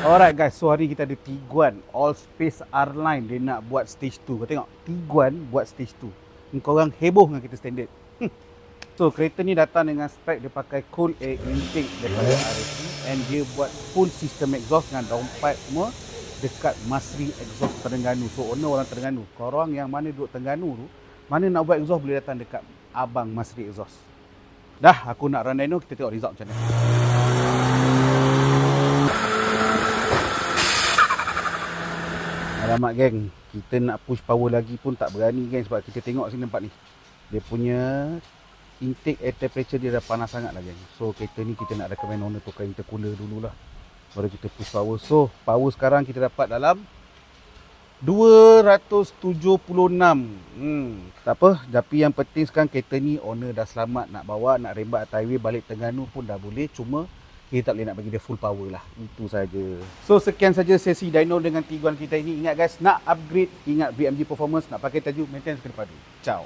Alright guys, so hari kita ada Tiguan All-Space R-Line. Dia nak buat stage 2. Kau tengok, Tiguan buat stage 2. Korang heboh dengan kita standard. So kereta ni datang dengan spek dia pakai cool air intake daripada RSE, and dia buat full system exhaust dengan downpipe semua dekat Masri Exhaust Terengganu. So owner orang Terengganu. Korang yang mana duduk Terengganu tu, mana nak buat exhaust boleh datang dekat Abang Masri Exhaust. Dah, aku nak run dyno, kita tengok result macam mana. Alamak geng, kita nak push power lagi pun tak berani geng, sebab kita tengok sini nampak ni. Dia punya intake air temperature dia dah panas sangat lah geng. So kereta ni kita nak recommend owner tukar intercooler dululah, baru kita push power. So power sekarang kita dapat dalam 276. Tak apa, tapi yang penting sekarang kereta ni owner dah selamat nak bawa, nak rembat atas highway balik Terengganu pun dah boleh. Cuma kita tak boleh nak bagi dia full power lah. Itu saja. So sekian saja sesi dyno dengan Tiguan kita ini. Ingat guys, nak upgrade, ingat VMG performance, nak pakai tajuk, maintenance kena padu. Ciao.